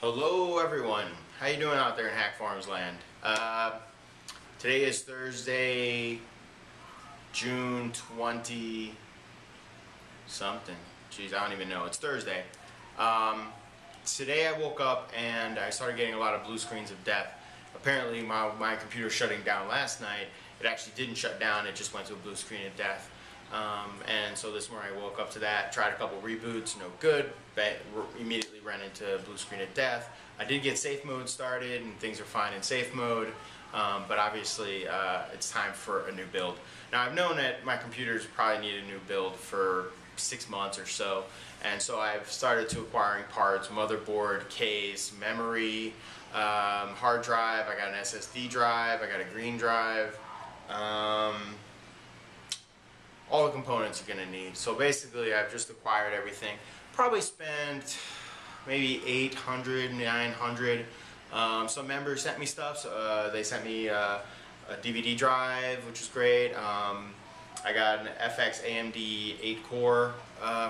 Hello everyone, how you doing out there in Hack Farms land? Today is Thursday, June 20 something. Jeez, I don't even know. It's Thursday. Today I woke up and I started getting a lot of blue screens of death. Apparently my computer shutting down last night, it actually didn't shut down, it just went to a blue screen of death. And so this morning I woke up to that, tried a couple reboots, no good, but immediately ran into blue screen of death. I did get safe mode started and things are fine in safe mode, but obviously it's time for a new build. Now I've known that my computers probably need a new build for 6 months or so, and so I've started to acquiring parts, motherboard, case, memory, hard drive. I got an SSD drive, I got a green drive, all the components you're going to need. So basically I've just acquired everything. Probably spent maybe $800, $900. Some members sent me stuff. So, they sent me a DVD drive, which is great. I got an FX AMD 8-core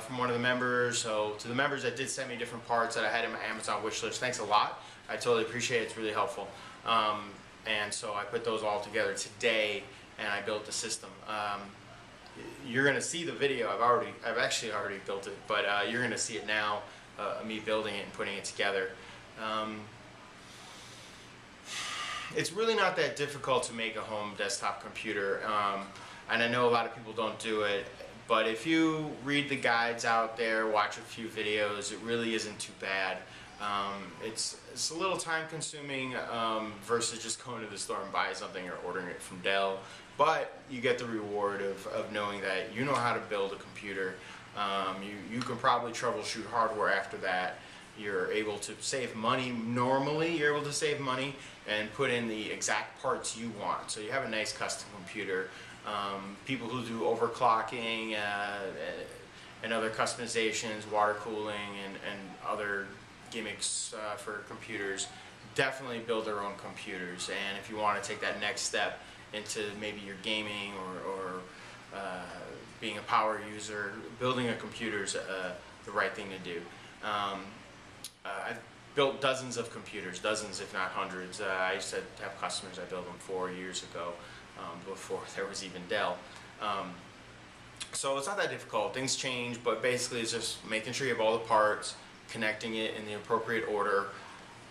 from one of the members. So to the members that did send me different parts that I had in my Amazon wish list, thanks a lot. I totally appreciate it. It's really helpful. And so I put those all together today and I built the system. You're going to see the video. I've actually already built it, but you're going to see it now, me building it and putting it together. It's really not that difficult to make a home desktop computer, and I know a lot of people don't do it, but if you read the guides out there, watch a few videos, it really isn't too bad. It's a little time consuming versus just going to the store and buying something or ordering it from Dell, but you get the reward of knowing that you know how to build a computer. You can probably troubleshoot hardware after that. You're able to save money. Normally you're able to save money and put in the exact parts you want, so you have a nice custom computer. People who do overclocking and other customizations, water cooling and other gimmicks for computers, definitely build their own computers. And if you want to take that next step into maybe your gaming or being a power user, building a computer is the right thing to do. I've built dozens of computers, dozens if not hundreds. I used to have customers I built them 4 years ago, before there was even Dell. So it's not that difficult. Things change, but basically it's just making sure you have all the parts, connecting it in the appropriate order,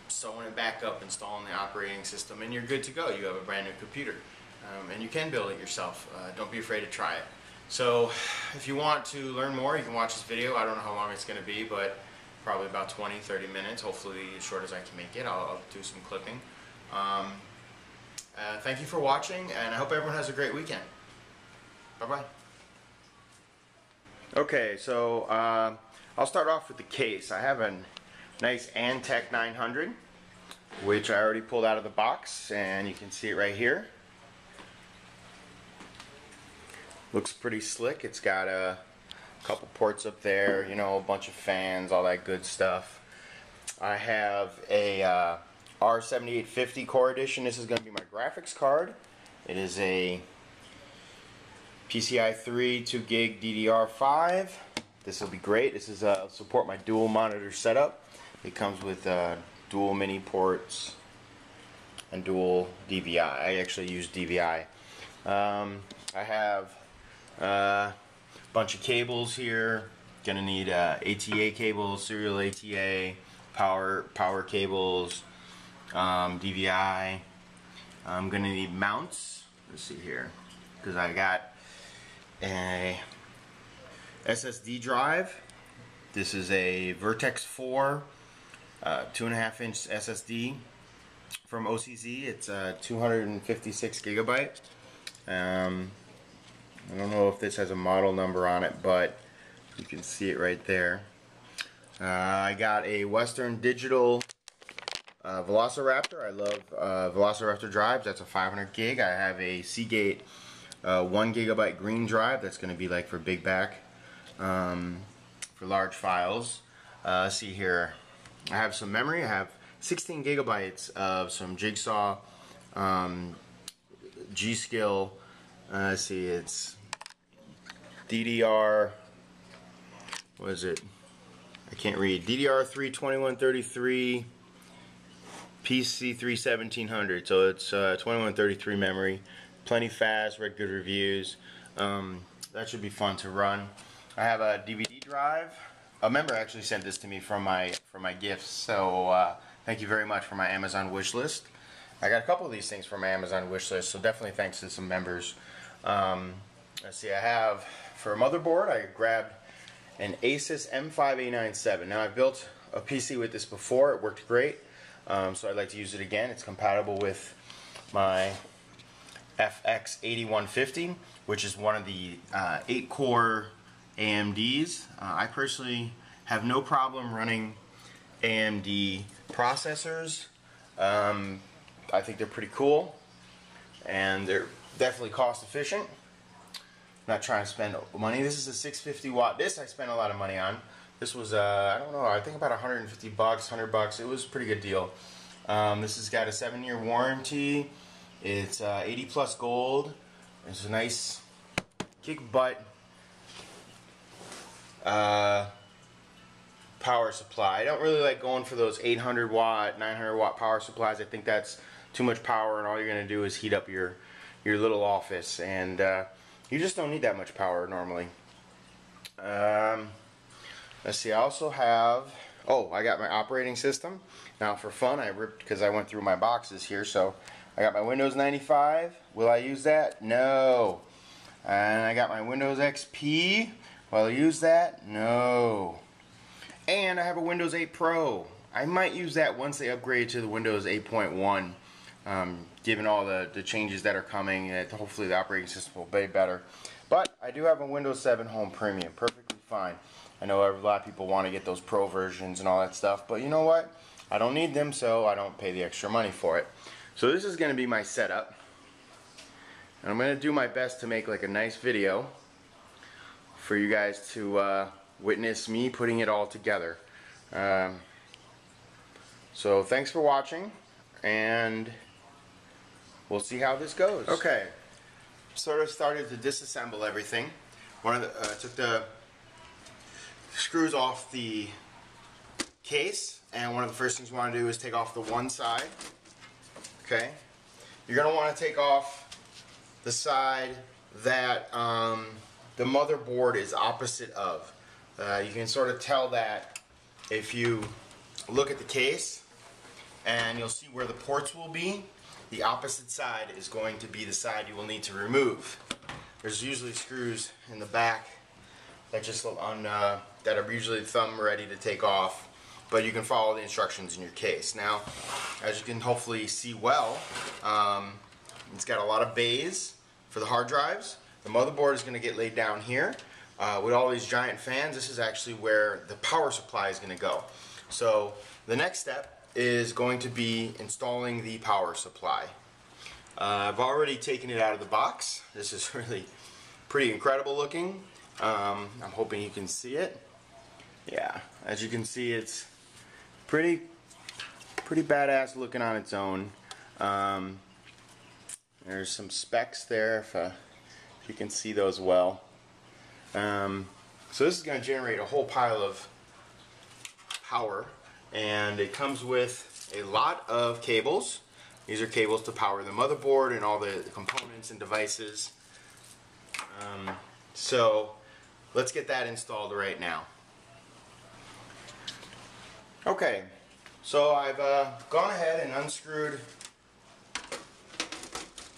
sewing it back up, installing the operating system, and you're good to go. You have a brand new computer. And you can build it yourself. Don't be afraid to try it. So if you want to learn more, you can watch this video. I don't know how long it's going to be, but probably about 20-30 minutes, hopefully as short as I can make it. I'll do some clipping. Thank you for watching, and I hope everyone has a great weekend. Bye-bye. Okay, so I'll start off with the case. I have a nice Antec 900, which I already pulled out of the box, and you can see it right here. Looks pretty slick. It's got a couple ports up there, you know, a bunch of fans, all that good stuff. I have a R7850 Core Edition. This is going to be my graphics card. It is a PCI 3 2 gig DDR5. This will be great. This is support my dual monitor setup. It comes with dual mini ports and dual DVI. I actually use DVI. I have a bunch of cables here. Gonna need ATA cables, serial ATA, power cables, DVI. I'm gonna need mounts. Let's see here, because I got a SSD drive. This is a Vertex 4 2.5-inch SSD from OCZ. It's 256 gigabyte. I don't know if this has a model number on it, but you can see it right there. I got a Western Digital Velociraptor. I love Velociraptor drives. That's a 500 gig. I have a Seagate 1 gigabyte green drive. That's going to be like for big back, for large files. See here, I have some memory. I have 16 gigabytes of some Jigsaw G-Skill. Let's see, it's DDR, what is it? I can't read. DDR3 2133 PC3 1700, so it's 2133 memory, plenty fast, read good reviews. That should be fun to run. I have a DVD drive. A member actually sent this to me from my gifts, so thank you very much for my Amazon wish list. I got a couple of these things from my Amazon wish list, so definitely thanks to some members. Let's see, I have, for a motherboard, I grabbed an Asus M5A97. Now, I've built a PC with this before. It worked great, so I'd like to use it again. It's compatible with my FX 8150, which is one of the 8-core AMDs. I personally have no problem running AMD processors. I think they're pretty cool, and they're definitely cost efficient. I'm not trying to spend money. This is a 650 watt. This I spent a lot of money on. This was I don't know, I think about 150 bucks, 100 bucks. It was a pretty good deal. This has got a 7-year warranty. It's 80 plus gold. It's a nice kick butt power supply. I don't really like going for those 800 watt, 900 watt power supplies. I think that's too much power, and all you're going to do is heat up your little office, and you just don't need that much power normally. Let's see, I also have, I got my operating system. Now for fun, I ripped, because I went through my boxes here, so I got my Windows 95. Will I use that? No. And I got my Windows XP. Will I use that? No. And I have a Windows 8 Pro. I might use that once they upgrade to the Windows 8.1. Given all the changes that are coming, hopefully the operating system will be better. But I do have a Windows 7 Home Premium, perfectly fine. I know a lot of people want to get those Pro versions and all that stuff, but you know what? I don't need them, so I don't pay the extra money for it. So this is going to be my setup, and I'm going to do my best to make like a nice video for you guys to witness me putting it all together. So thanks for watching, and we'll see how this goes. Okay, sort of started to disassemble everything. Took the screws off the case, and one of the first things you want to do is take off the one side. Okay, you're going to want to take off the side that the motherboard is opposite of. You can sort of tell that if you look at the case, and you'll see where the ports will be. The opposite side is going to be the side you will need to remove. There's usually screws in the back that that are usually thumb ready to take off, but you can follow the instructions in your case. Now, as you can hopefully see well, it's got a lot of bays for the hard drives. The motherboard is going to get laid down here. With all these giant fans, this is actually where the power supply is going to go. So the next step is going to be installing the power supply. I've already taken it out of the box. This is really pretty incredible looking. I'm hoping you can see it. Yeah, as you can see, it's pretty badass looking on its own. There's some specs there if you can see those well. So this is going to generate a whole pile of power, and it comes with a lot of cables. These are cables to power the motherboard and all the components and devices. So let's get that installed right now. Okay, so I've gone ahead and unscrewed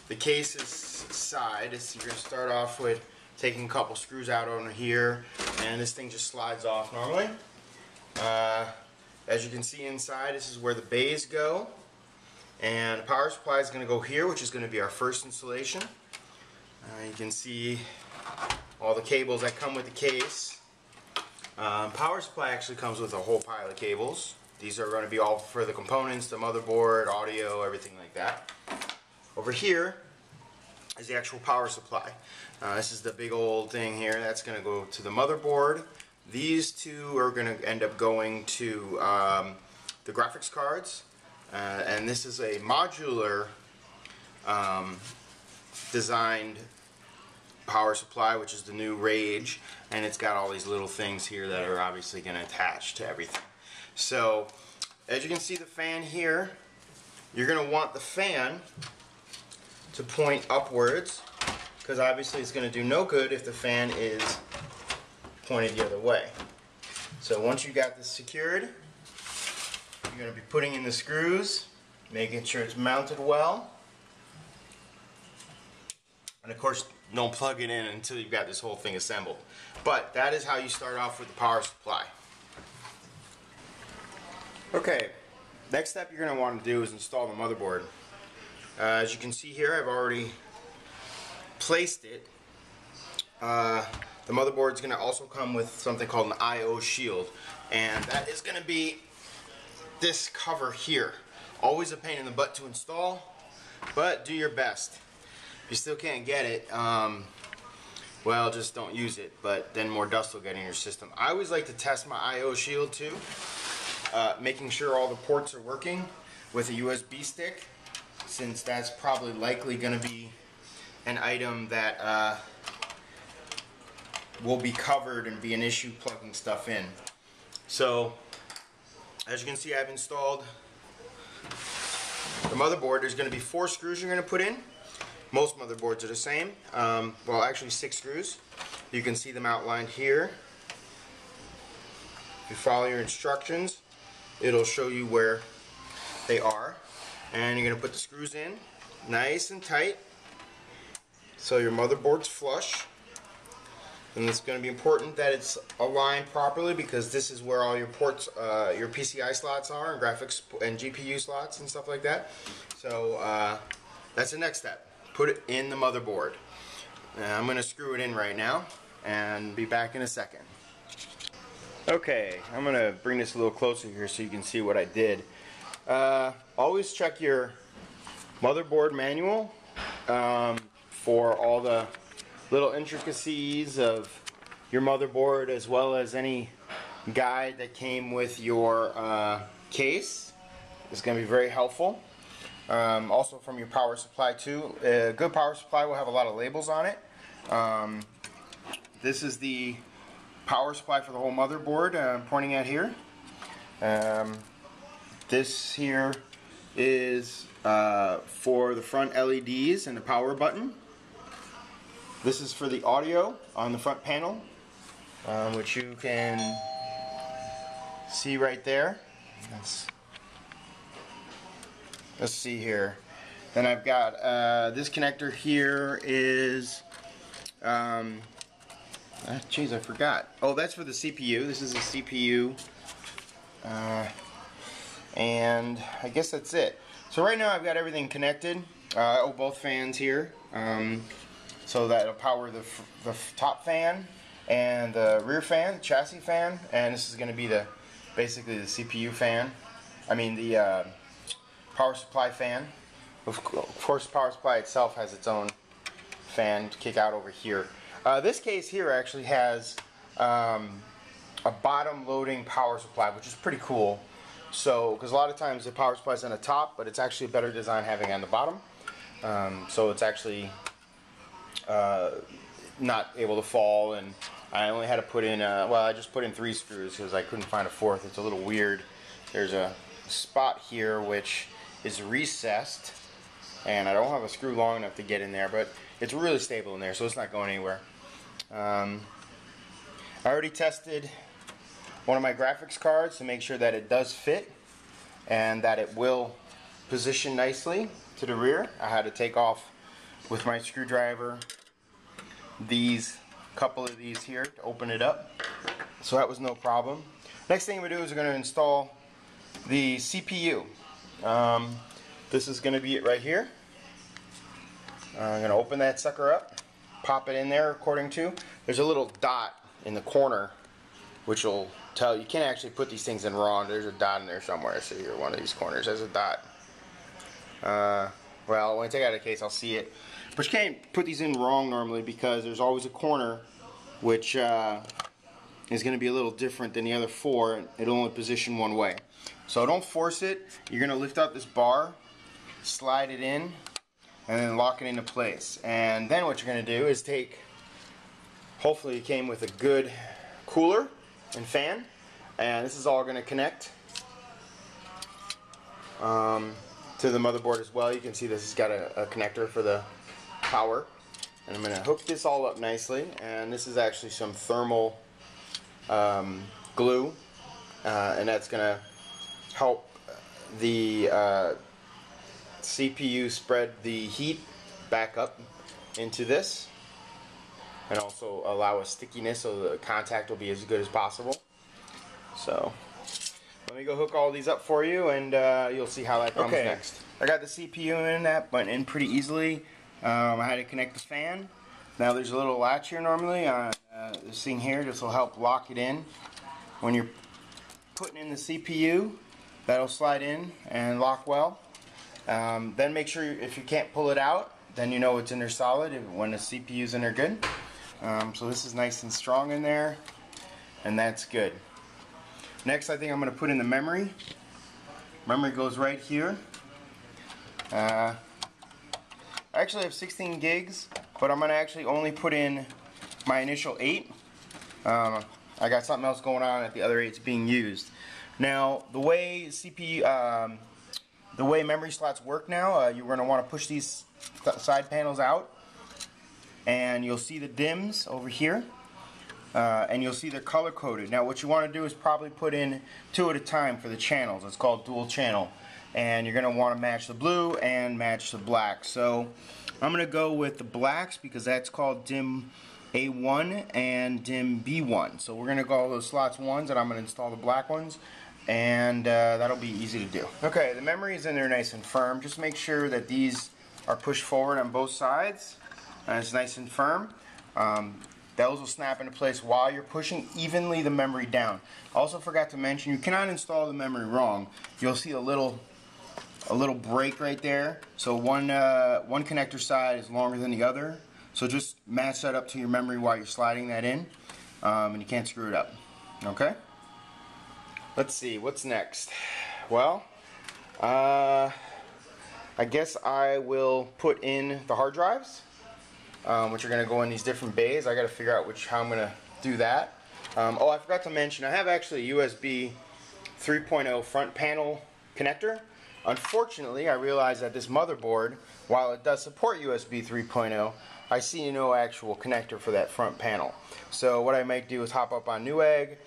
the case's side. You're going to start off with taking a couple screws out over here, and this thing just slides off normally. As you can see inside, this is where the bays go, and the power supply is going to go here, which is going to be our first installation. You can see all the cables that come with the case. Power supply actually comes with a whole pile of cables. These are going to be all for the components, the motherboard, audio, everything like that. Over here is the actual power supply. This is the big old thing here. That's going to go to the motherboard. These two are going to end up going to the graphics cards. And this is a modular designed power supply, which is the new Rage, and it's got all these little things here that are obviously going to attach to everything. So as you can see, the fan here you're going to want the fan to point upwards, because obviously it's going to do no good if the fan is pointed the other way. So once you got this secured, you're going to be putting in the screws, making sure it's mounted well. And of course, don't plug it in until you've got this whole thing assembled. But that is how you start off with the power supply. Okay, next step you're going to want to do is install the motherboard. As you can see here, I've already placed it. The motherboard is going to also come with something called an I/O shield, and that is going to be this cover here. Always a pain in the butt to install, but do your best. If you still can't get it, well, just don't use it, but then more dust will get in your system. I always like to test my I/O shield too, making sure all the ports are working with a USB stick, since that's probably likely going to be an item that will be covered and be an issue plugging stuff in. So, as you can see, I've installed the motherboard. There's going to be 4 screws you're going to put in. Most motherboards are the same. Well, actually 6 screws. You can see them outlined here. If you follow your instructions, it'll show you where they are. And you're going to put the screws in nice and tight so your motherboard's flush. And it's going to be important that it's aligned properly, because this is where all your ports, your PCI slots are, and graphics and GPU slots and stuff like that. So that's the next step. Put it in the motherboard. I'm going to screw it in right now and be back in a second. Okay, I'm going to bring this a little closer here so you can see what I did. Always check your motherboard manual for all the little intricacies of your motherboard, as well as any guide that came with your case. It's going to be very helpful. Also from your power supply too. A good power supply will have a lot of labels on it. This is the power supply for the whole motherboard I'm pointing at here. This here is for the front LEDs and the power button. This is for the audio on the front panel, which you can see right there. Let's see here. Then I've got this connector here is, geez, I forgot. Oh, that's for the CPU. This is a CPU, and I guess that's it. So right now I've got everything connected. Both fans here. So that'll power the top fan and the rear fan, the chassis fan, and this is going to be basically the CPU fan. I mean the power supply fan. Of course, the power supply itself has its own fan to kick out over here. This case here actually has a bottom loading power supply, which is pretty cool. So, because a lot of times the power supply is on the top, but it's actually a better design having it on the bottom. So it's actually not able to fall, and I only had to put in, well, I just put in 3 screws because I couldn't find a 4th. It's a little weird. There's a spot here which is recessed, and I don't have a screw long enough to get in there, but it's really stable in there, so it's not going anywhere. I already tested one of my graphics cards to make sure that it does fit and that it will position nicely to the rear. I had to take off with my screwdriver these couple of these here to open it up, so that was no problem. Next thing we do is we're going to install the CPU. This is going to be it right here. I'm going to open that sucker up, pop it in there according to. There's a little dot in the corner which will tell you can't actually put these things in wrong. There's a dot in there somewhere. See here, one of these corners has a dot. Well, when I take it out of the case, I'll see it. But you can't put these in wrong normally, because there's always a corner which is going to be a little different than the other 4. It'll only position one way. So don't force it. You're going to lift up this bar, slide it in, and then lock it into place. And then what you're going to do is take, hopefully it came with a good cooler and fan, and this is all going to connect. to the motherboard as well. You can see this has got a connector for the power. And I'm going to hook this all up nicely. And this is actually some thermal glue. And that's going to help the CPU spread the heat back up into this. And also allow a stickiness so the contact will be as good as possible. So let me go hook all these up for you, and you'll see how that comes next. I got the CPU in that, went in pretty easily. I had to connect the fan. Now there's a little latch here normally on this thing here. This will help lock it in. When you're putting in the CPU, that'll slide in and lock well. Then make sure if you can't pull it out, then you know it's in there solid when the CPU's in there good. So this is nice and strong in there, and that's good. Next, I think I'm going to put in the memory. Memory goes right here. I actually have 16 gigs, but I'm going to actually only put in my initial 8. I got something else going on at the other 8's being used. Now, the way memory slots work now, you're going to want to push these side panels out, and you'll see the DIMMs over here, and you'll see they're color coded. Now what you want to do is probably put in 2 at a time for the channels. It's called dual channel, and you're going to want to match the blue and match the black. So I'm going to go with the blacks because that's called DIMM A1 and DIMM B1. So we're going to call those slots 1s, and I'm going to install the black ones, and that'll be easy to do. Okay, the memory is in there nice and firm. Just make sure that these are pushed forward on both sides. And it's nice and firm. Those will snap into place while you're pushing evenly the memory down. Also forgot to mention, you cannot install the memory wrong. You'll see a little break right there. So one connector side is longer than the other. So just match that up to your memory while you're sliding that in, and you can't screw it up. Okay? Let's see, what's next? Well, I guess I will put in the hard drives, which are going to go in these different bays. I got to figure out how I'm going to do that. Oh, I forgot to mention, I have actually a USB 3.0 front panel connector. Unfortunately, I realized that this motherboard, while it does support USB 3.0, I see no actual connector for that front panel. So what I might do is hop up on Newegg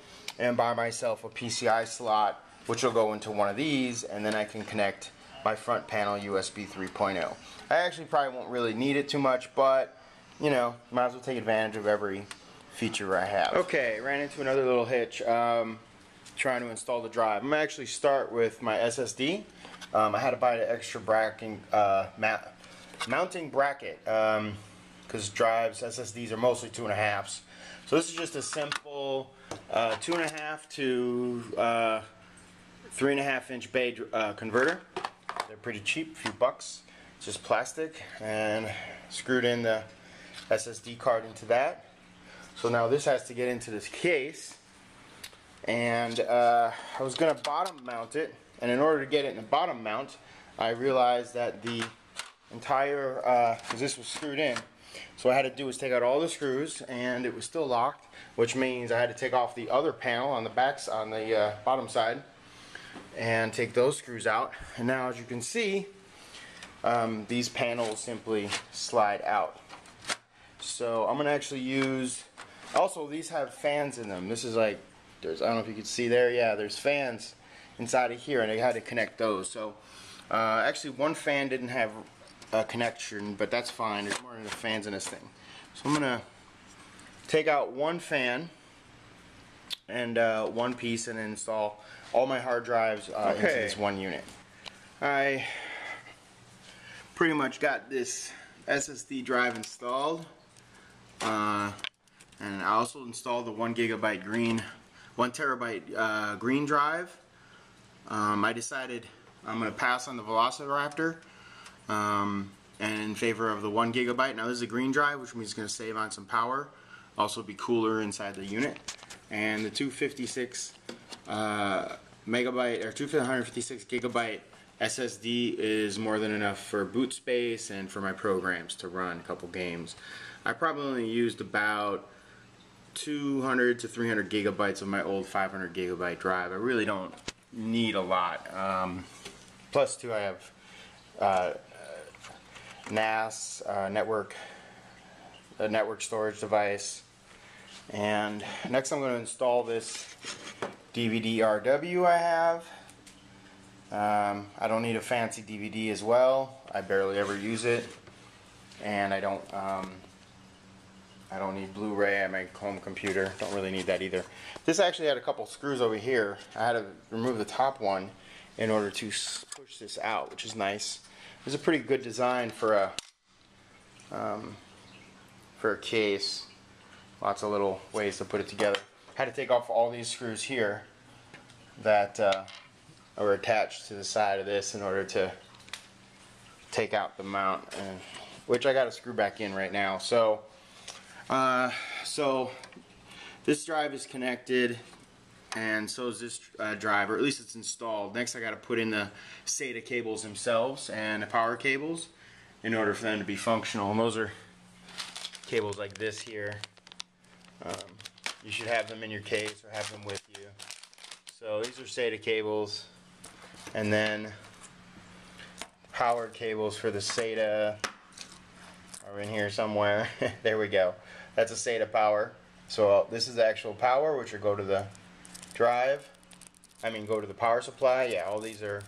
and buy myself a PCI slot, which will go into one of these, and then I can connect my front panel USB 3.0. I actually probably won't really need it too much, but you know, might as well take advantage of every feature I have. Okay, ran into another little hitch trying to install the drive. I'm going to actually start with my SSD. I had to buy an extra mounting bracket because drives, SSDs are mostly 2.5s. So this is just a simple 2.5 to 3.5 inch bay converter. They're pretty cheap, a few bucks. It's just plastic, and screwed in the SSD card into that. So now this has to get into this case, and I was going to bottom mount it, and in order to get it in the bottom mount, I realized that the entire, because this was screwed in, so what I had to do was take out all the screws, and it was still locked, which means I had to take off the other panel on the backs, on the bottom side, and take those screws out. And now, as you can see, these panels simply slide out. So I'm gonna actually use, also these have fans in them. This is like, I don't know if you can see there, yeah, there's fans inside of here, and I had to connect those. So actually one fan didn't have a connection, but that's fine. There's more than enough fans in this thing. So I'm gonna take out one fan and one piece, and then install all my hard drives into this one unit. I pretty much got this SSD drive installed, and I also installed the 1 terabyte green drive. I decided I'm going to pass on the Velociraptor and in favor of the 1 gigabyte. Now this is a green drive, which means it's going to save on some power, also be cooler inside the unit. And the 256 megabyte or 256 gigabyte SSD is more than enough for boot space and for my programs to run a couple games. I probably only used about 200 to 300 gigabytes of my old 500 gigabyte drive. I really don't need a lot. Plus, too, I have NAS network storage device. And next I'm going to install this DVD RW I have. I don't need a fancy DVD as well. I barely ever use it, and I don't need Blu-ray on my home computer. Don't really need that either. This actually had a couple screws over here. I had to remove the top one in order to push this out, which is nice. It's a pretty good design for a case. Lots of little ways to put it together. Had to take off all these screws here that are attached to the side of this in order to take out the mount, which I got to screw back in right now. So this drive is connected, and so is this drive, or at least it's installed. Next I got to put in the SATA cables themselves and the power cables in order for them to be functional, and those are cables like this here. You should have them in your case or have them with you. So these are SATA cables, and then power cables for the SATA are in here somewhere. There we go. That's a SATA power. So this is the actual power, which will go to the drive. Go to the power supply. Yeah, all these are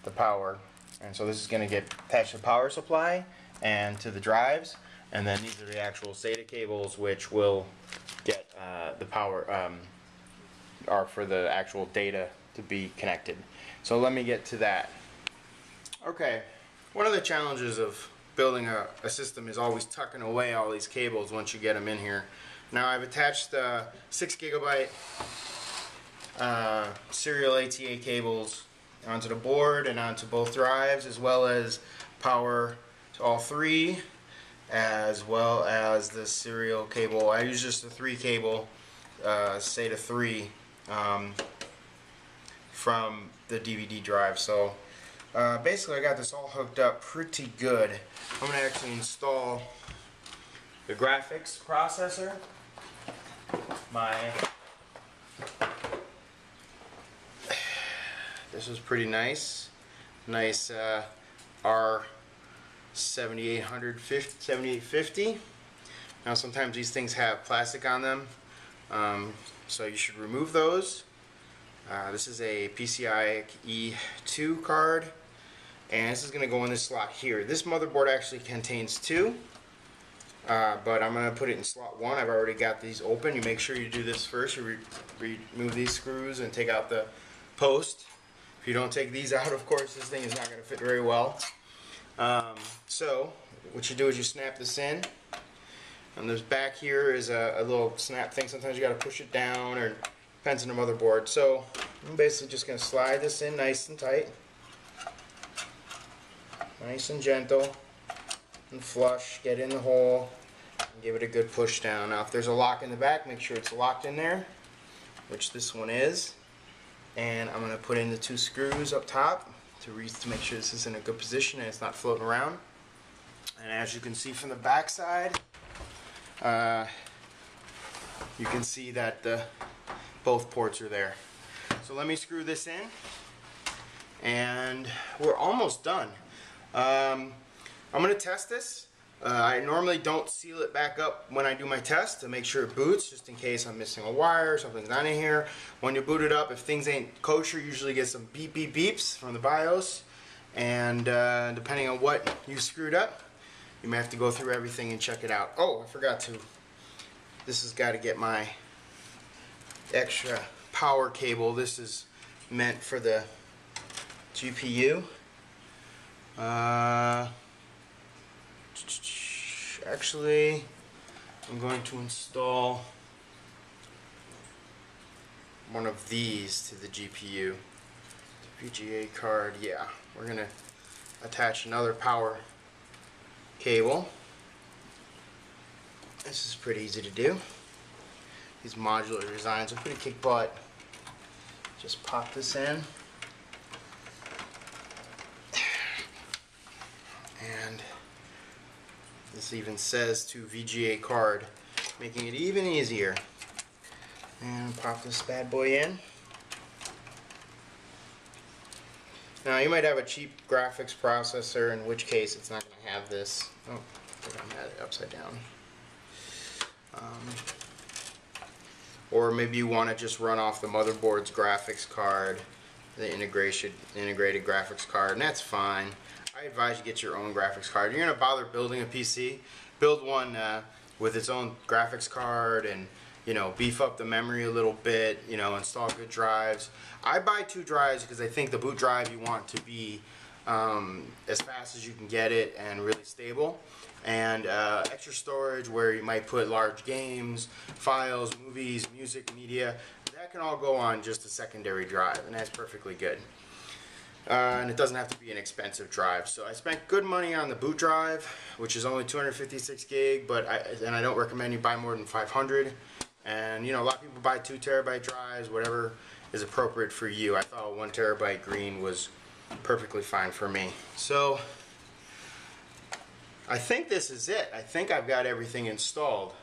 the power. And so this is going to get attached to the power supply and to the drives. And then these are the actual SATA cables, which will get the power, are for the actual data to be connected. So let me get to that. Okay, one of the challenges of building a system is always tucking away all these cables once you get them in here. Now I've attached 6 gigabyte serial ATA cables onto the board and onto both drives, as well as power to all 3, as well as the serial cable. I use just the 3 cable SATA 3 from the DVD drive. So basically I got this all hooked up pretty good. I'm going to actually install the graphics processor, this is pretty nice R7850. Now sometimes these things have plastic on them, so you should remove those. This is a PCIe 2 card, and this is going to go in this slot here. This motherboard actually contains 2, but I'm going to put it in slot 1. I've already got these open. You make sure you do this first. You remove these screws and take out the post. If you don't take these out, of course, this thing is not going to fit very well. So what you do is you snap this in, and there's back here is a little snap thing. Sometimes you got to push it down, or depends on the motherboard. So I'm basically just going to slide this in nice and tight, nice and gentle and flush. Get in the hole and give it a good push down. Now if there's a lock in the back, make sure it's locked in there, which this one is. And I'm going to put in the 2 screws up top to make sure this is in a good position and it's not floating around. And as you can see from the back side, you can see that both ports are there. So let me screw this in, and we're almost done. I'm going to test this. I normally don't seal it back up when I do my test to make sure it boots, just in case I'm missing a wire or something's not in here. When you boot it up, if things ain't kosher, you usually get some beep beep beeps from the BIOS, and depending on what you screwed up, you may have to go through everything and check it out. Oh, I forgot to. This has got to get my extra power cable. This is meant for the GPU. Actually, I'm going to install one of these to the GPU. The VGA card, yeah. We're going to attach another power cable. This is pretty easy to do. These modular designs are pretty kick butt. Just pop this in. And this even says to VGA card, making it even easier. And pop this bad boy in. Now you might have a cheap graphics processor, in which case it's not going to have this. Oh, I think I had it upside down. Or maybe you want to just run off the motherboard's graphics card, the integrated graphics card, and that's fine. I advise you get your own graphics card. You're going to bother building a PC, build one with its own graphics card, and beef up the memory a little bit, install good drives. I buy 2 drives because I think the boot drive you want to be as fast as you can get it and really stable. And extra storage where you might put large games, files, movies, music, media, that can all go on just a secondary drive, and that's perfectly good. And it doesn't have to be an expensive drive. So I spent good money on the boot drive, which is only 256 gig, but I don't recommend you buy more than 500. And a lot of people buy 2 terabyte drives, whatever is appropriate for you. I thought 1 terabyte green was perfectly fine for me. So I think this is it. I think I've got everything installed.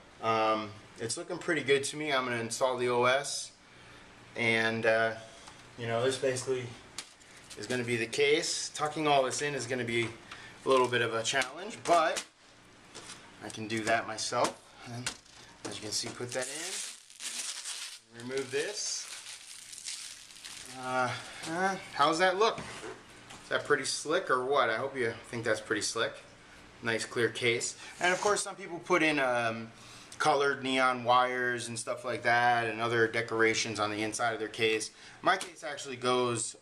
It's looking pretty good to me. I'm going to install the OS, and this basically is going to be the case. Tucking all this in is going to be a little bit of a challenge, but I can do that myself. And as you can see, put that in, remove this. How's that look? Is that pretty slick or what? I hope you think that's pretty slick. Nice clear case. And of course some people put in colored neon wires and stuff like that, and other decorations on the inside of their case. My case actually goes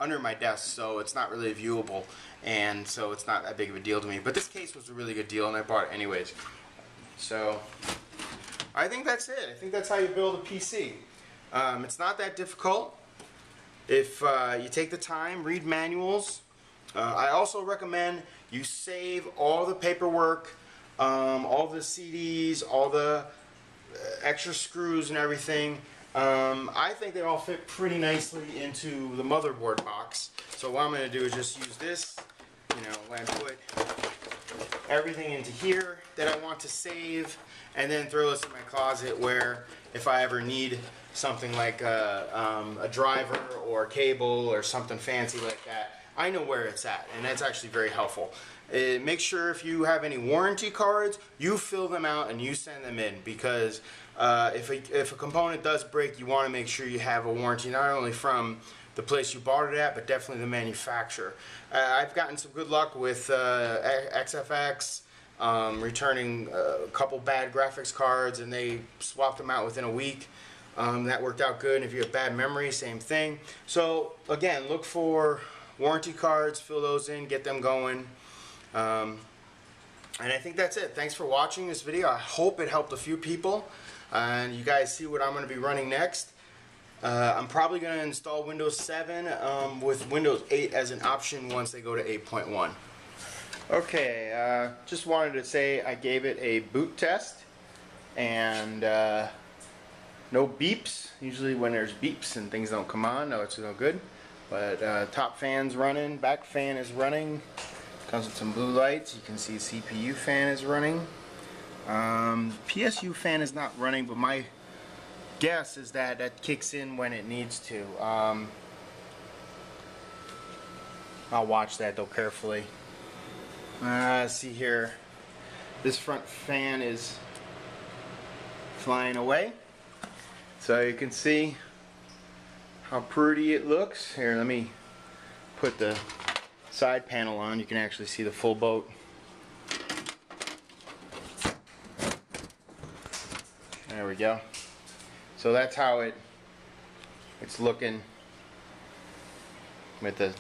under my desk, so it's not really viewable, and so it's not that big of a deal to me. But this case was a really good deal, and I bought it anyways. So I think that's it. I think that's how you build a PC. It's not that difficult if you take the time, read manuals. I also recommend you save all the paperwork, all the CDs, all the extra screws and everything. I think they all fit pretty nicely into the motherboard box. So what I'm going to do is just use this, when I put everything into here that I want to save, and then throw this in my closet where if I ever need something like a driver or a cable or something fancy like that, I know where it's at, and that's actually very helpful. Make sure if you have any warranty cards, you fill them out and you send them in, because if a component does break, you want to make sure you have a warranty, not only from the place you bought it at, but definitely the manufacturer. I've gotten some good luck with XFX, returning a couple bad graphics cards, and they swapped them out within a week. That worked out good. And if you have bad memory, same thing. So again, look for warranty cards, fill those in, get them going. And I think that's it. Thanks for watching this video. I hope it helped a few people, and you guys see what I'm going to be running next. I'm probably going to install Windows 7 with Windows 8 as an option once they go to 8.1. Okay, just wanted to say I gave it a boot test, and no beeps. Usually when there's beeps and things don't come on, no, it's no good. But top fan's running, back fan is running. Comes with some blue lights. You can see CPU fan is running. PSU fan is not running, but my guess is that that kicks in when it needs to. I'll watch that though carefully. See here, this front fan is flying away, so you can see how pretty it looks. Here, let me put the side panel on. You can actually see the full boat. There we go. So that's how it's looking with the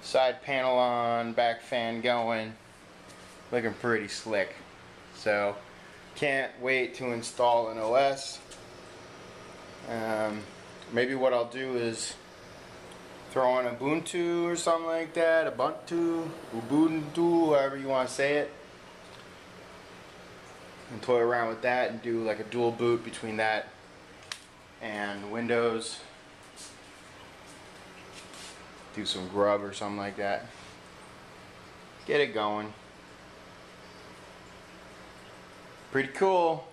side panel on, back fan going, looking pretty slick. So can't wait to install an OS. Maybe what I'll do is throw on Ubuntu or something like that, Ubuntu, however you want to say it, and toy around with that and do like a dual boot between that and Windows. Do some grub or something like that. Get it going. Pretty cool.